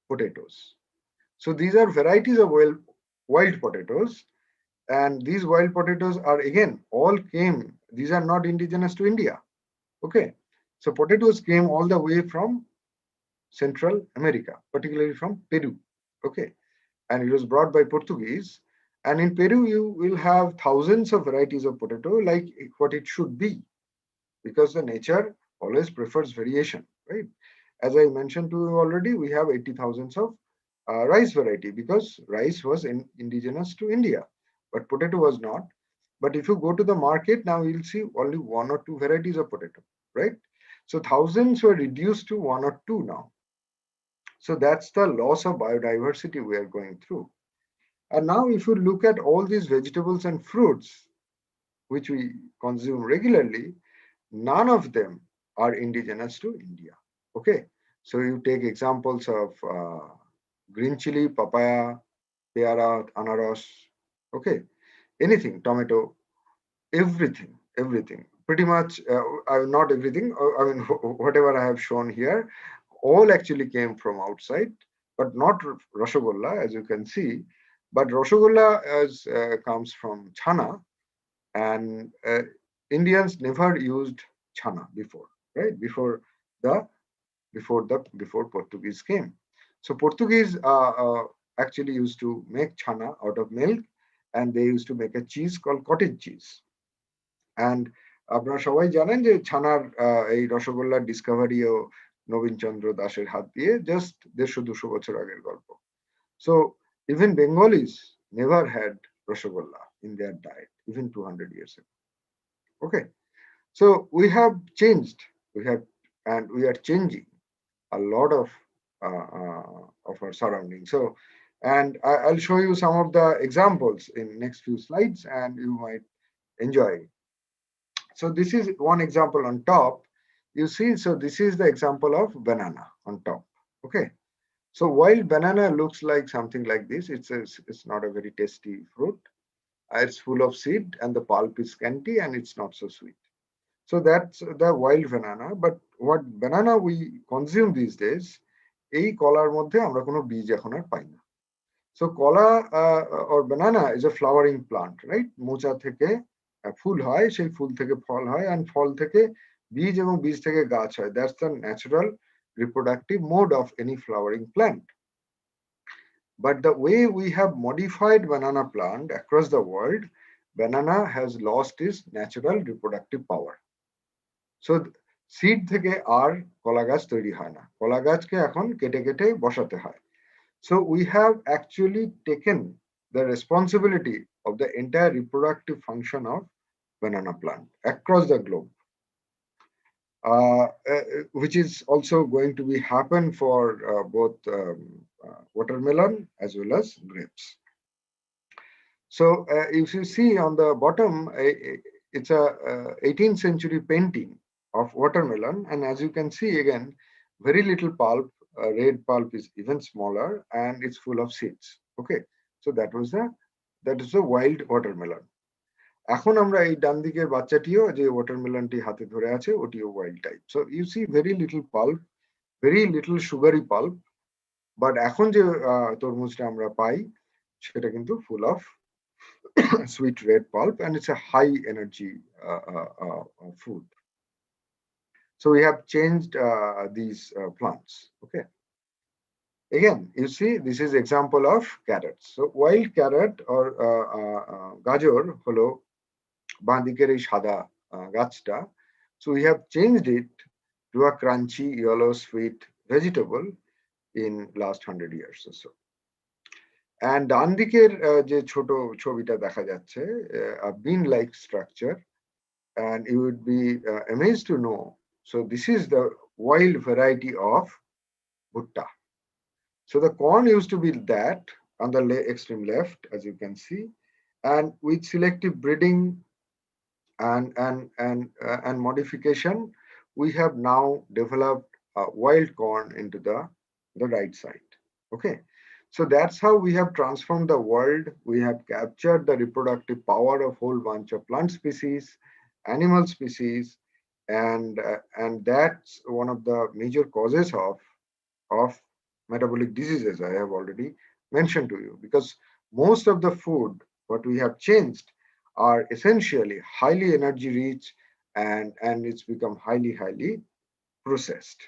potatoes. So these are varieties of wild potatoes, and these wild potatoes are again all came. These are not indigenous to India. Okay, so potatoes came all the way from Central America, particularly from Peru. Okay, and it was brought by Portuguese. And in Peru, you will have thousands of varieties of potato, like what it should be, because the nature always prefers variation, right? As I mentioned to you already, we have 80,000 of rice variety because rice was indigenous to India, but potato was not. But if you go to the market now, you'll see only one or two varieties of potato, right? So thousands were reduced to one or two now. So that's the loss of biodiversity we are going through. And now, if you look at all these vegetables and fruits which we consume regularly, none of them are indigenous to India. Okay, so you take examples of green chili, papaya, peara, anaros. Okay, anything, tomato, everything. Pretty much, not everything. I mean, whatever I have shown here, all actually came from outside, but not Rasgulla, as you can see. But Rasgulla comes from Chana, and Indians never used chana before, right? Before Portuguese came. So Portuguese actually used to make chana out of milk, and they used to make a cheese called cottage cheese. And আপনারা সবাই জানেন যে ছানার এই রসগোল্লার ডিসকভারিও নবীন চন্দ্র দাসের হাত দিয়ে জাস্ট 150-200 বছর আগের গল্প. So even Bengalis never had Rasgulla in their diet, even 200 years ago. Okay, so we have changed, we are changing a lot of our surroundings. So, and I'll show you some of the examples in next few slides, and you might enjoy. So this is one example on top. You see, so this is the example of banana on top. Okay. So while banana looks like something like this, it's not a very tasty fruit. It's full of seed and the pulp is scanty and it's not so sweet. So that's the wild banana. But what banana we consume these days, এই কলার মধ্যে আমরা কোনো বীজ এখন আর পাই না. So কলা or banana is a flowering plant, right? মোচা থেকে ফুল হয়, সেই ফুল থেকে ফল হয়, and ফল থেকে বীজ এবং বীজ থেকে গাছ হয়. That's the natural reproductive mode of any flowering plant. But the way we have modified banana plant across the world, banana has lost its natural reproductive power. So seed থেকে আর কলা গাছ তৈরি হয় না, কলা গাছকে এখন কেটে কেটে বসাতে হয়. So we have actually taken the responsibility of the entire reproductive function of banana plant across the globe, which is also going to be happen for both watermelon as well as grapes. So if you see on the bottom, it's a 18th century painting of watermelon, and as you can see again, very little pulp, red pulp is even smaller, and it's full of seeds. Okay, so that is the wild watermelon. এখন আমরা এই ডান দিকের বাচ্চাটিও যে ওয়াটারমেলনটি হাতে ধরে আছে ওটিও wild type. So you see very little pulp, very little sugary pulp, but এখন যে তরমুজটা আমরা পাই সেটা কিন্তু full of sweet red pulp, and it's a high energy food. So we have changed these plants. Okay. Again, you see, this is example of carrots. So wild carrot or gajor holo বাঁদিকের এই সাদা গাছটা. So we have changed it to a crunchy yellow sweet vegetable in last 100 years or so. And ডান দিকের যে ছোট ছবিটা দেখা যাচ্ছে, a bean like structure, and you would be amazed to know. So this is the wild variety of bhutta. So the corn used to be that on the extreme left, as you can see, and with selective breeding and modification, we have now developed wild corn into the right side. Okay, so that's how we have transformed the world. We have captured the reproductive power of whole bunch of plant species, animal species, and that's one of the major causes of metabolic diseases I have already mentioned to you, because most of the food what we have changed are essentially highly energy rich, and it's become highly processed.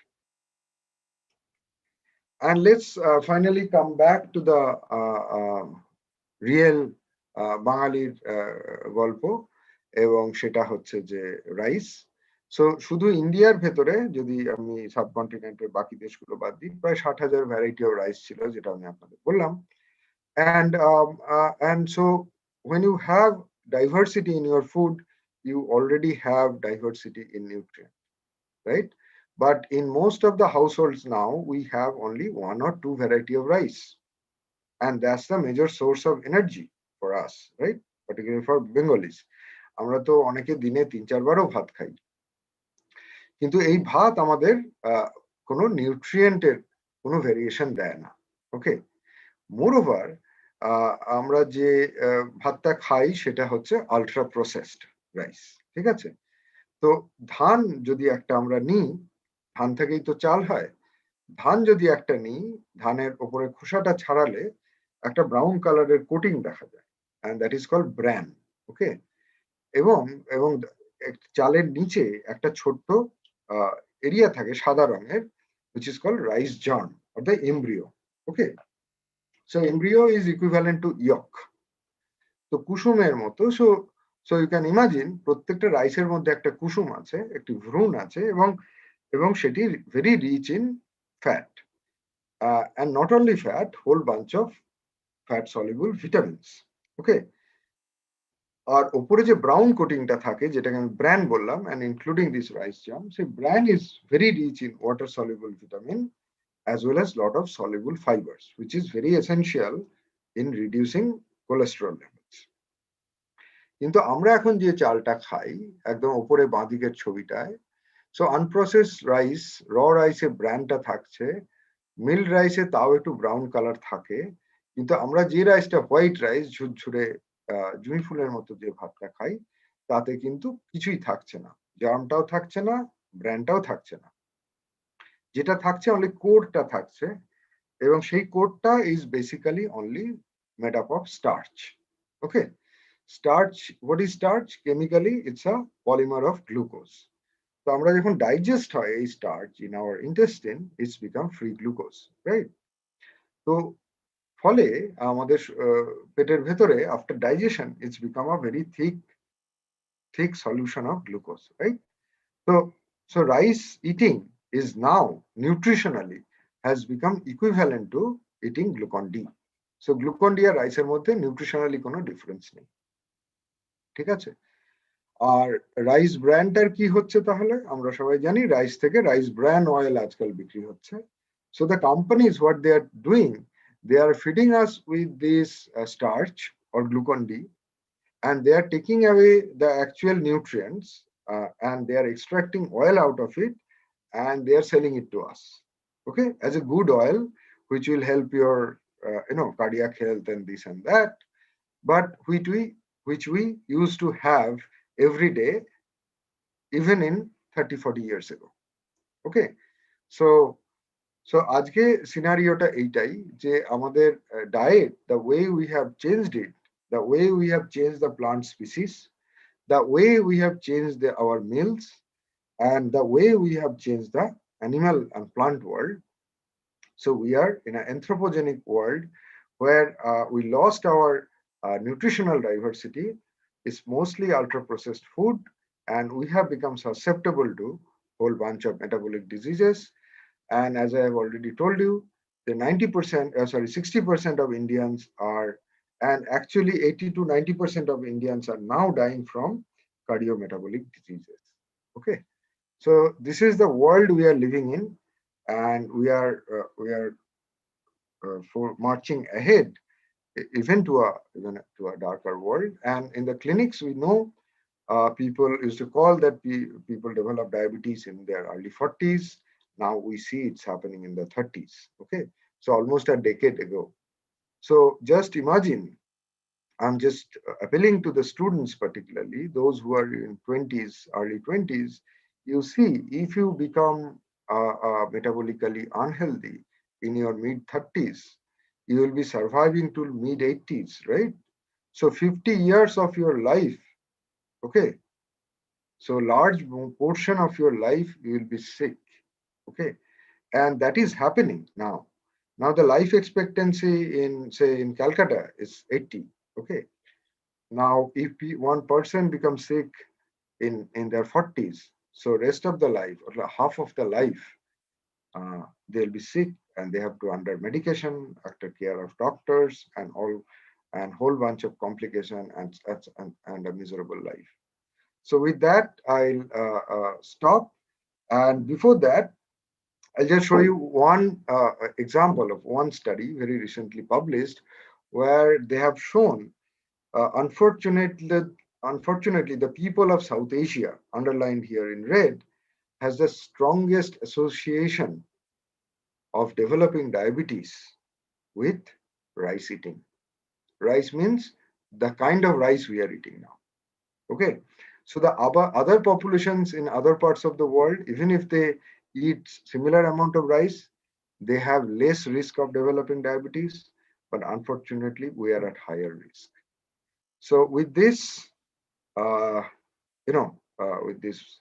And let's finally come back to the real বাঙালির গল্প, এবং সেটা হচ্ছে যে rice. So শুধু ইন্ডিয়ার ভেতরে যদি আমি সাবকন্টিনেন্টের বাকি দেশগুলো বাদ দিই, প্রায় 60,000 ভ্যারাইটি অফ রাইস ছিল, যেটা আমি আপনাদের বললাম। And so when you have diversity in your food, you already have diversity in nutrient, right? But in most of the households now, we have only 1 or 2 variety of rice. And that's the major source of energy for us, right? Particularly for Bengalis. আমরা তো অনেকে দিনে 3-4 বারও ভাত খাই, কিন্তু এই ভাত আমাদের কোনো নিউট্রিয়েন্টের কোনো ভেরিয়েশন দেয় না। ওকে, মোরওভার আমরা যে ভাতটা খাই সেটা হচ্ছে আলট্রা প্রসেসড রাইস, ঠিক আছে? তো ধান যদি একটা আমরা নিই, ধান থেকেই তো চাল হয়। ধান যদি একটা নিই, ধানের উপরে খোসাটা ছাড়ালে একটা ব্রাউন কালারের কোটিং দেখা যায়, and that is called bran. ওকে, এবং এবং চালের নিচে একটা ছোট্ট এরিয়া থাকে সাদা রঙের, which is called rice germ or the embryo. Okay, so embryo is equivalent to yolk. তো কুসুমের মতো, so you can imagine প্রত্যেকটা রাইসের মধ্যে একটা কুসুম আছে, একটি ভ্রূণ আছে, এবং সেটি very rich in fat, and not only fat, whole bunch of fat soluble vitamins. Okay, আর উপরে যে ব্রাউন কোটিংটা থাকে, যেটাকে আমি ব্র্যান বললাম, and including this rice germ, সেই bran is very rich in water soluble vitamin as well as lot of soluble fibers, which is very essential in reducing cholesterol levels. কিন্তু আমরা এখন যে চালটা খাই, একদম উপরে বাঁ দিকের ছবিটায়, সো আনপ্রসেসড রাইস, র রাইসে ব্র্যানটা থাকছে, মিল্ড রাইসে তাও একটু ব্রাউন কালার থাকে, কিন্তু আমরা যে রাইসটা হোয়াইট রাইস, ঝুরঝুরে জুঁই ফুলের মতো যে ভাতটা খাই, তাতে কিন্তু কিছুই থাকছে না, জার্মটাও থাকছে না, ব্র্যানটাও থাকছে না। যেটা থাকছে অনলি কোরটা থাকছে, এবং সেই কোরটা is basically only made up of starch. Okay, starch, what is starch? Chemically it's a polymer of glucose. তো আমরা যখন ডাইজেস্ট হয় এই starch in our intestine, it's become free glucose, right? তো ফলে আমাদের পেটের ভেতরে after digestion it's become a very thick solution of glucose, right? So rice eating is now nutritionally has become equivalent to eating glucon D. So glucon D আর রাইসের মধ্যে nutritionally কোনো difference নেই, ঠিক আছে? আর রাইস ব্র্যান্ডটার কি হচ্ছে তাহলে? আমরা সবাই জানি রাইস থেকে রাইস ব্র্যান অয়েল আজকাল বিক্রি হচ্ছে। So the companies, what they are doing, they are feeding us with this starch or glucon D, and they are taking away the actual nutrients, and they are extracting oil out of it, and they are selling it to us, okay, as a good oil, which will help your cardiac health and this and that, but which we used to have every day even in 30-40 years ago. Okay, so আজকে সিনারিওটা এইটাই যে আমাদের diet, the way we have changed it, the way we have changed the plant species, the way we have changed our meals, and the way we have changed the animal and plant world. So we are in an anthropogenic world where we lost our nutritional diversity. It's mostly ultra-processed food, and we have become susceptible to a whole bunch of metabolic diseases. And as I have already told you, the 60% of Indians are, and actually 80 to 90% of Indians are now dying from cardiometabolic diseases. Okay, so this is the world we are living in, and we are for marching ahead, even to a darker world. And in the clinics, we know people used to call that people develop diabetes in their early 40s. Now we see it's happening in the 30s. Okay, so almost a decade ago. So just imagine, I'm just appealing to the students, particularly those who are in 20s, early 20s. You see, if you become metabolically unhealthy in your mid 30s, you will be surviving till mid 80s, right? So 50 years of your life, okay? So large portion of your life you will be sick, okay? And that is happening now. Now the life expectancy in, say, in Calcutta is 80, okay? Now, if one person becomes sick in their 40s, so rest of the life, or half of the life, they'll be sick and they have to under medication, after care of doctors, and whole bunch of complication and a miserable life. So with that, I'll stop. And before that, I'll just show you one example of one study very recently published, where they have shown, unfortunately, the people of South Asia, underlined here in red, has the strongest association of developing diabetes with rice eating. Rice means the kind of rice we are eating now. Okay, so the other populations in other parts of the world, even if they eat similar amount of rice, they have less risk of developing diabetes, but unfortunately we are at higher risk. So with this, with these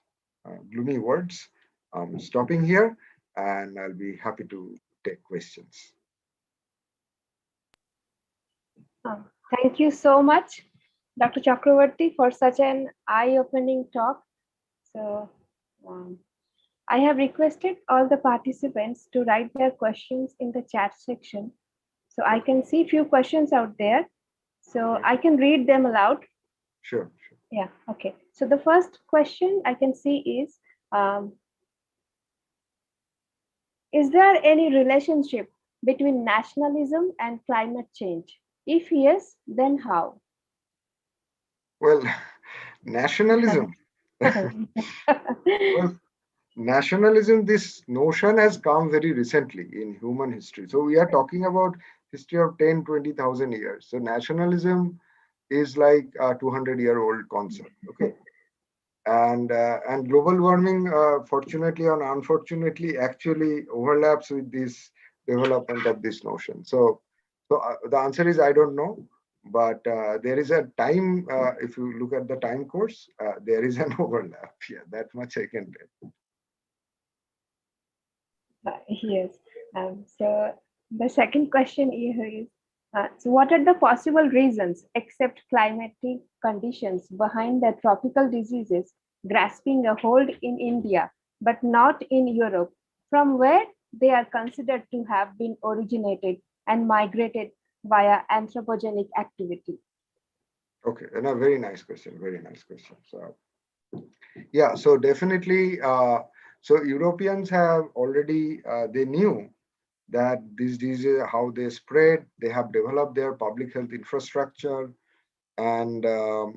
gloomy words, I'm stopping here, and I'll be happy to take questions. Thank you so much, Dr. Chakrabarti, for such an eye-opening talk. So I have requested all the participants to write their questions in the chat section. So I can see a few questions out there. So I can read them aloud. Sure. Yeah, okay. So the first question I can see is there any relationship between nationalism and climate change? If yes, then how? Well, nationalism. Well, nationalism, this notion has come very recently in human history. So we are talking about history of 10, 20,000 years. So nationalism is like a 200-year-old concept. Okay. And global warming, fortunately or unfortunately, actually overlaps with this development of this notion. So the answer is I don't know, but there is a time. If you look at the time course, there is an overlap. Yeah, that much I can tell. Yes. So the second question here is, so what are the possible reasons, except climatic conditions, behind the tropical diseases grasping a hold in India, but not in Europe, from where they are considered to have been originated and migrated via anthropogenic activity? Okay, and a very nice question. Very nice question. So yeah, so definitely. So Europeans have already they knew that these diseases, how they spread. They have developed their public health infrastructure, and they,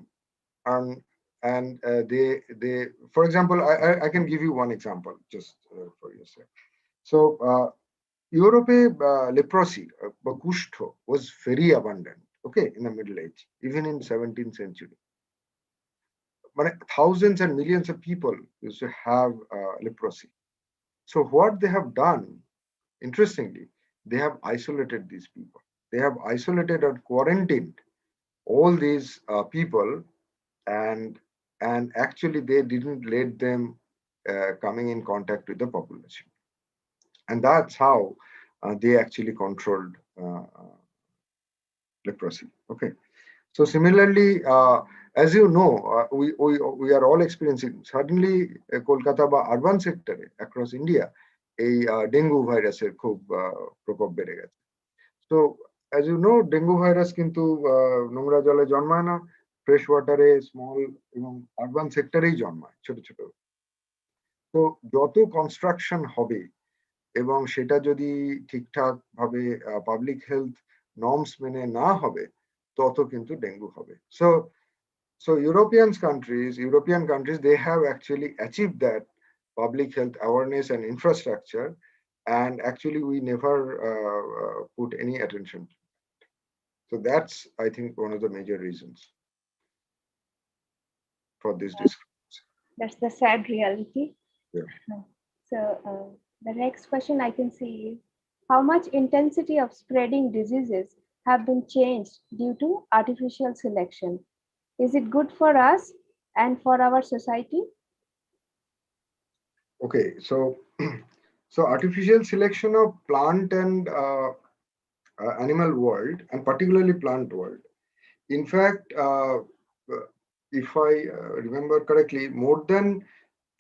for example, I can give you one example just for yourself. So Europe, leprosy, Kushto, was very abundant. Okay, in the Middle Age, even in 17th century. But thousands and millions of people used to have leprosy. So what they have done, interestingly, they have isolated these people. They have isolated and quarantined all these people, and actually they didn't let them coming in contact with the population, and that's how they actually controlled leprosy. Okay. So similarly, as you know, we are all experiencing suddenly Kolkata ba urban sector across India, a dengue virus খুব প্রকোপ বেড়ে গেছে. So as you know, dengue virus কিন্তু নোংরা জলে জন্মায় না, fresh ওয়াটারে small এবং আরবান সেক্টরেই জন্মায় ছোট ছোট. তো যত কনস্ট্রাকশন হবে, এবং সেটা যদি ঠিকঠাক ভাবে পাবলিক হেলথ নর্মস মেনে না হবে তত কিন্তু ডেঙ্গু হবে। So European countries, they have actually achieved that public health awareness and infrastructure, and actually we never put any attention. So that's, I think, one of the major reasons for this discrepancy. That's the sad reality. Yeah. So the next question I can see is, how much intensity of spreading diseases have been changed due to artificial selection? Is it good for us and for our society? Okay, so so artificial selection of plant and animal world, and particularly plant world. In fact, if I remember correctly, more than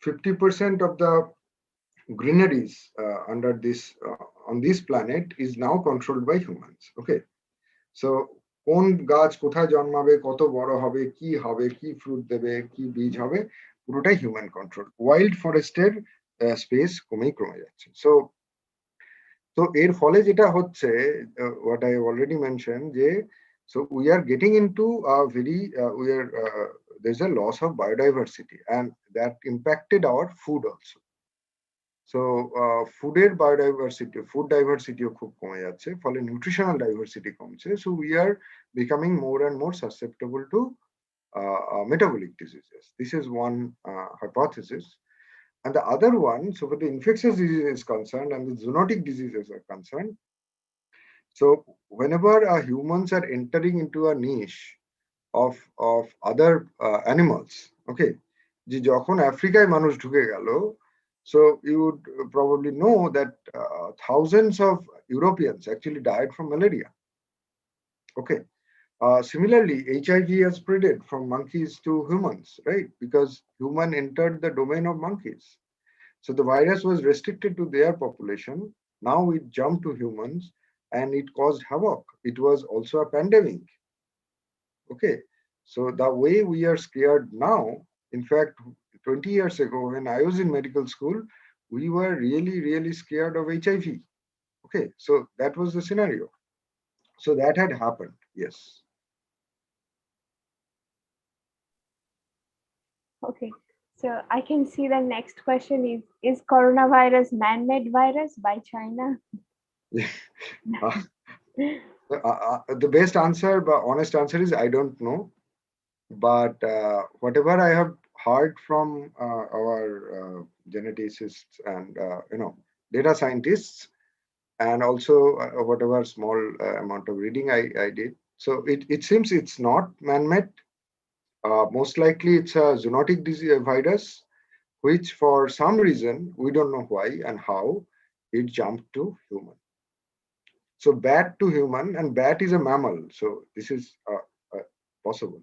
50% of the greeneries under this on this planet is now controlled by humans. Okay, so কোন গাছ কোথায় জন্মাবে, কত বড় হবে, কি fruit দেবে, কি বীজ হবে, পুরোটাই হিউম্যান কন্ট্রোল। ওয়াইল্ড ফরেস্টের স্পেস কমে যাচ্ছে। তো এর ফলে যেটা হচ্ছে, what I already mentioned, যে so we are getting into a very there's a loss of biodiversity, and that impacted our food also. So food ডাইভার্সিটিও খুব কমে যাচ্ছে, ফলে নিউট্রিশনাল ডাইভার্সিটি কমছে। So we are becoming more and more susceptible to metabolic diseases. This is one hypothesis. And the other one, so for the infectious disease is concerned and the zoonotic diseases are concerned, so whenever humans are entering into a niche of other animals, okay, যে যখন আফ্রিকায় মানুষ ঢুকে গেল, so you would probably know that thousands of Europeans actually died from malaria. Okay. Similarly, HIV has spreaded from monkeys to humans, right? Because human entered the domain of monkeys. So the virus was restricted to their population. Now it jumped to humans and it caused havoc. It was also a pandemic. Okay. So the way we are scared now, in fact, 20 years ago when I was in medical school, we were really, really scared of HIV. Okay. So that was the scenario. So that had happened. Yes. Okay. So I can see the next question is coronavirus man-made virus by China? The best answer, but honest answer is I don't know. But whatever I have heard from our geneticists and data scientists, and also whatever small amount of reading I did, so it seems it's not man-made. Most likely it's a zoonotic disease virus, which for some reason, we don't know why and how, it jumped to human. So bat to human, and bat is a mammal, so this is possible.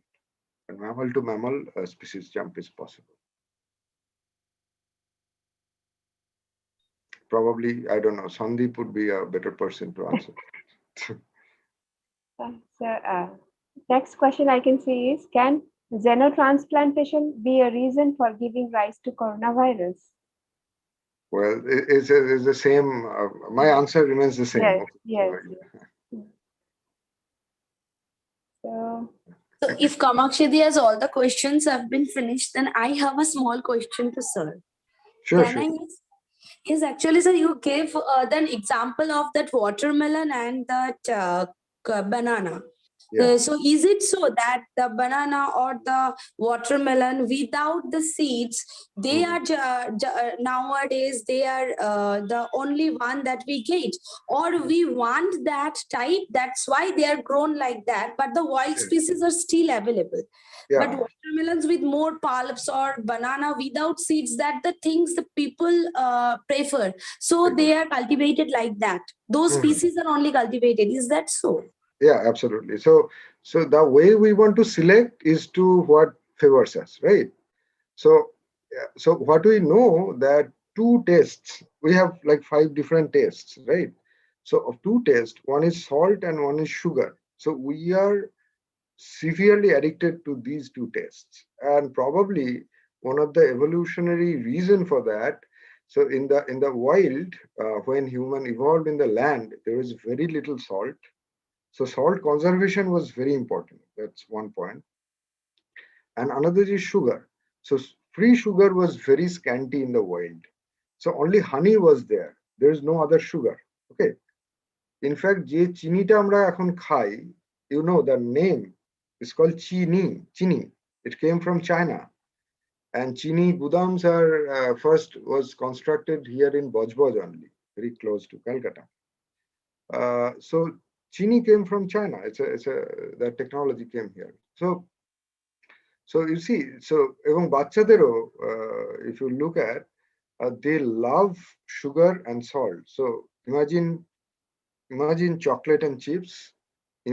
And mammal to mammal species jump is possible. Probably, I don't know, Sandeep would be a better person to answer. So next question I can see is, can xenotransplantation be a reason for giving rise to coronavirus? Well, it's the same. My answer remains the same. Yes, Okay. yes. So if Kamakshidi has all the questions have been finished, then I have a small question to sir. Sure. Yes, actually, sir, you gave the example of that watermelon and that banana. Yeah. So is it so that the banana or the watermelon without the seeds, they are nowadays they are the only one that we get, or we want that type, that's why they are grown like that, but the wild species are still available. Yeah. But watermelons with more pulps or banana without seeds, that the things the people prefer, so they are cultivated like that. Those species are only cultivated. Is that so? Yeah, absolutely. So the way we want to select is to what favors us, right? So what we know, that two tests, we have like 5 different tests, right? So of 2 tests, one is salt and one is sugar. So we are severely addicted to these 2 tests, and probably one of the evolutionary reason for that. So in the wild, when human evolved in the land, there was very little salt. So salt conservation was very important. That's one point. And another is sugar. So free sugar was very scanty in the wild. So only honey was there. There is no other sugar. Okay. In fact, যে চিনিটা আমরা এখন খাই, you know, the name is called chini. It came from China. And chini gudams are first was constructed here in Bojboj only, very close to Kolkata. So chini came from China. The technology came here. So you see, so এবং বাচ্চাদেরও, if you look at, they love sugar and salt. So imagine chocolate and chips.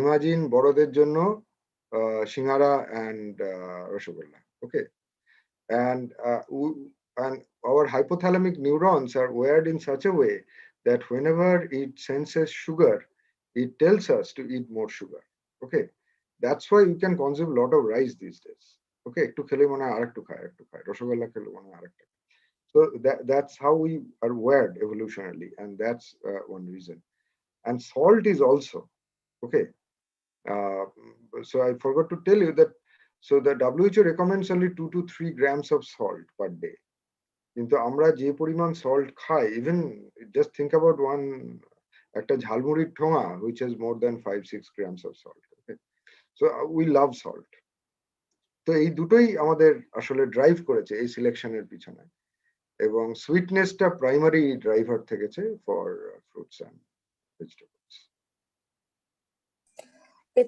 Imagine বড়দের জন্য সিঙ্গারা and rasgulla. Okay, and our hypothalamic neurons are wired in such a way that whenever it senses sugar, it tells us to eat more sugar. Okay, that's why you can consume a lot of rice these days. Okay, একটু খেলে মনে হয় আরেকটু খায়, রসগোল্লা খেলে মনে হয় আরেকটা। So that's how we are wired evolutionarily, and that's one reason. And salt is also okay. So I forgot to tell you that. So the WHO recommends only 2 to 3 grams of salt per day. কিন্তু আমরা যে পরিমাণ salt খাই, even just think about একটা ঝালমুড়ির ঠোঙা which has more than 5-6 grams of salt. Okay, so we love salt. তো এই দুটোই আমাদের আসলে ড্রাইভ করেছে এই সিলেকশনের পিছনে, এবং সুইটনেসটা প্রাইমারি ড্রাইভার থেকেছে for fruits and vegetables.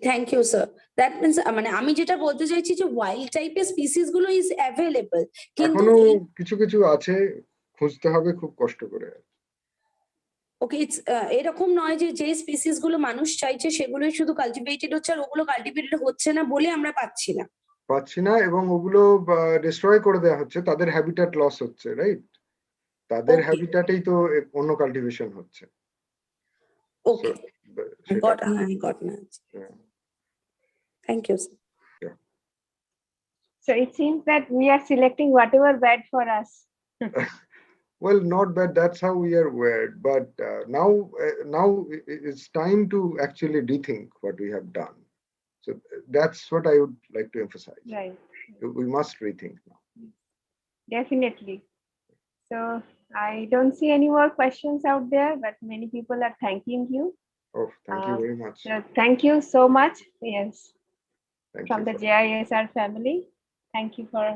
Thank you sir. That means মানে আমি যেটা বলতে চাইছি যে ওয়াইল্ড টাইপের স্পিসিস গুলো ইজ অ্যাভেলেবল, কিন্তু এখনো কিছু আছে, খুঁজতে হবে খুব কষ্ট করে। ওকে, ইটস এরকম নয় যে যে স্পিসিস গুলো মানুষ চাইছে সেগুলোই শুধু কালটিভেটেড হচ্ছে, আর ওগুলো কালটিভেটেড হচ্ছে না বলে আমরা পাচ্ছি না, এবং ওগুলো ডিস্ট্রয় করে দেওয়া হচ্ছে, তাদের হ্যাবিটাট লস হচ্ছে, রাইট? তাদের হ্যাবিটাটেই তো অন্য কালটিভেশন হচ্ছে। ওকে, গট না। Thank you sir. So it seems that we are selecting whatever bad for us. Well, not bad. That's how we are wired. But now it's time to actually rethink what we have done. So that's what I would like to emphasize. Right. We must rethink now. Definitely. So I don't see any more questions out there, but many people are thanking you. Oh, thank you very much. So thank you so much. Yes. Thank From you the CSIR family. Thank you for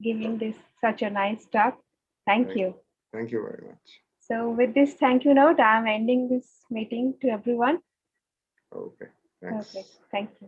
giving this such a nice talk. Thank you. Thank you very much. So with this thank you note, I'm ending this meeting to everyone. Okay, thanks. Okay, thank you.